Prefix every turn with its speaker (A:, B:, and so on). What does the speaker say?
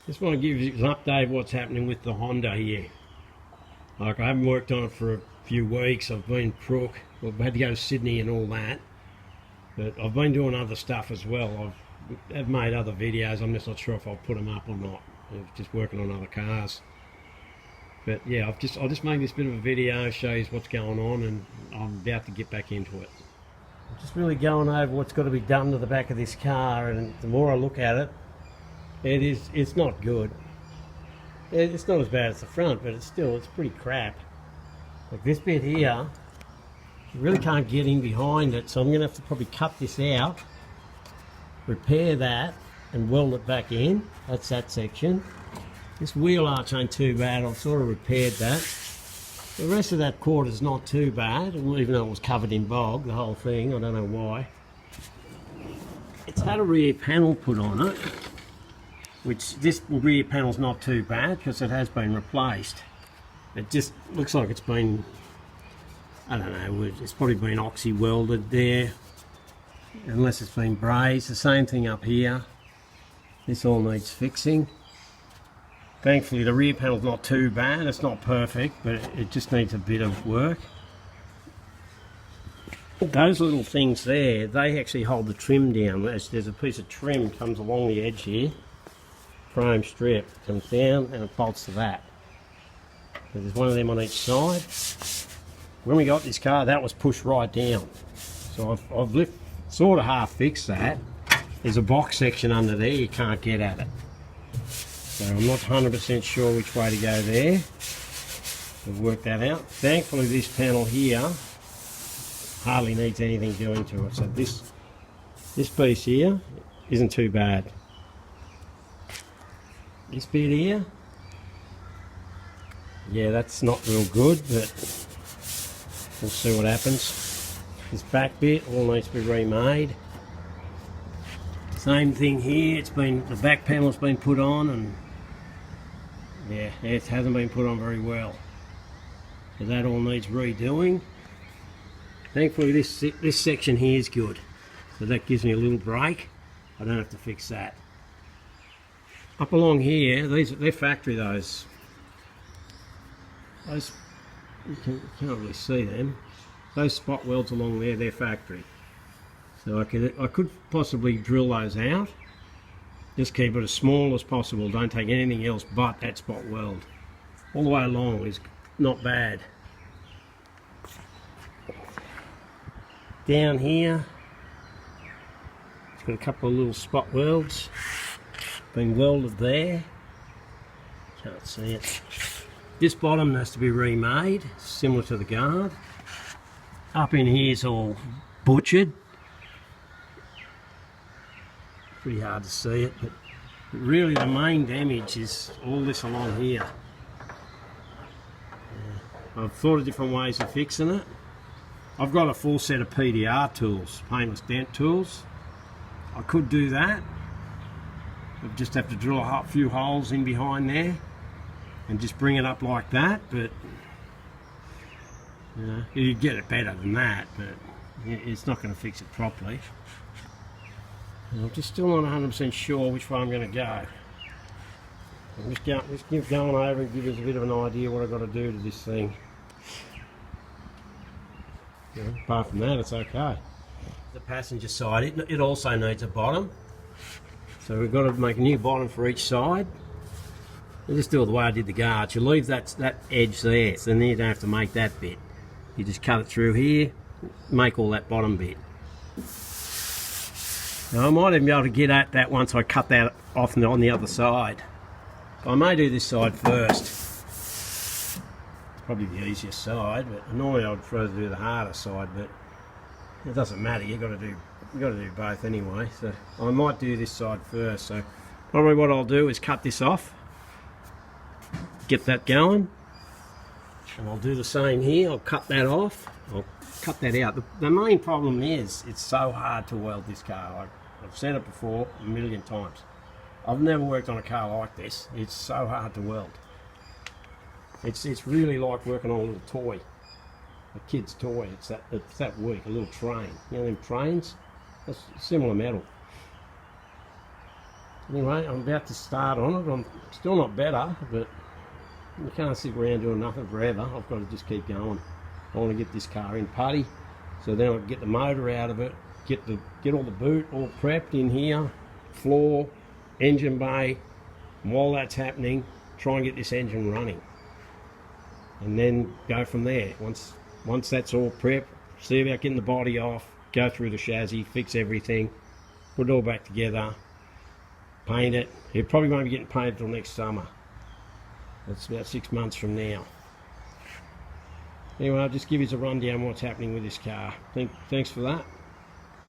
A: Just want to give you an update of what's happening with the Honda here. Like, I haven't worked on it for a few weeks. I've been crook. I've had to go to Sydney and all that. But I've been doing other stuff as well. I've made other videos. I'm just not sure if I'll put them up or not. I'm just working on other cars. But yeah, I'll just make this bit of a video, show you what's going on, and I'm about to get back into it. I'm just really going over what's got to be done to the back of this car, and the more I look at it, it's not good. It's not as bad as the front, but it's pretty crap. Like this bit here, you really can't get in behind it, so I'm going to have to probably cut this out, repair that, and weld it back in. That's that section. This wheel arch ain't too bad. I've sort of repaired that. The rest of that quarter's not too bad, even though it was covered in bog, the whole thing. I don't know why. It's had a rear panel put on it, which this rear panel's not too bad because it has been replaced. It just looks like it's been, I don't know, it's probably been oxy welded there, unless it's been brazed. The same thing up here. This all needs fixing. Thankfully the rear panel's not too bad. It's not perfect, but it just needs a bit of work. Those little things there, they actually hold the trim down. There's a piece of trim comes along the edge here. Chrome strip comes down and it bolts to that. So there's one of them on each side. When we got this car, that was pushed right down. So I've sort of half fixed that. There's a box section under there, you can't get at it. So I'm not 100% sure which way to go there. We've worked that out. Thankfully this panel here hardly needs anything doing to it. So this piece here isn't too bad. This bit here, yeah, that's not real good, but we'll see what happens. This back bit all needs to be remade. Same thing here, the back panel's been put on, and yeah, it hasn't been put on very well. So that all needs redoing. Thankfully this section here is good, so that gives me a little break. I don't have to fix that. Up along here, they're factory, those you can't really see them. Those spot welds along there, they're factory. So I could possibly drill those out. Just keep it as small as possible. Don't take anything else but that spot weld. All the way along is not bad. Down here, it's got a couple of little spot welds. Been welded there. Can't see it. This bottom has to be remade, similar to the guard. Up in here is all butchered. Pretty hard to see it, but really the main damage is all this along here. I've thought of different ways of fixing it. I've got a full set of PDR tools, paintless dent tools. I could do that. I just have to drill a few holes in behind there and just bring it up like that, but you know, you'd get it better than that, but it's not going to fix it properly. And I'm just still not 100% sure which way I'm going to go. I'm just keep going over and give us a bit of an idea what I've got to do to this thing. You know, apart from that, it's okay. The passenger side, it also needs a bottom. So we've got to make a new bottom for each side. I'll just do it the way I did the guards. You leave that edge there, so then you don't have to make that bit. You just cut it through here, make all that bottom bit. Now I might even be able to get at that once I cut that off on the other side. I may do this side first. It's probably the easiest side, but normally I'd prefer to do the harder side, but it doesn't matter, you've got to do both anyway. So I might do this side first. So probably what I'll do is cut this off, get that going, and I'll do the same here. I'll cut that off, I'll cut that out. The main problem is it's so hard to weld this car. I've said it before a million times. I've never worked on a car like this. It's so hard to weld. It's really like working on a little toy, a kid's toy. It's that weak, a little train. You know them trains? That's similar metal. Anyway, I'm about to start on it. I'm still not better, but you can't sit around doing nothing forever. I've got to just keep going. I want to get this car in putty, so then I can get the motor out of it, get all the boot all prepped in here, floor, engine bay, and while that's happening, try and get this engine running. And then go from there. Once that's all prepped, see about getting the body off, go through the chassis, fix everything, put it all back together, paint it. It probably won't be getting painted till next summer. That's about 6 months from now. Anyway, I'll just give you a rundown what's happening with this car. Thanks for that.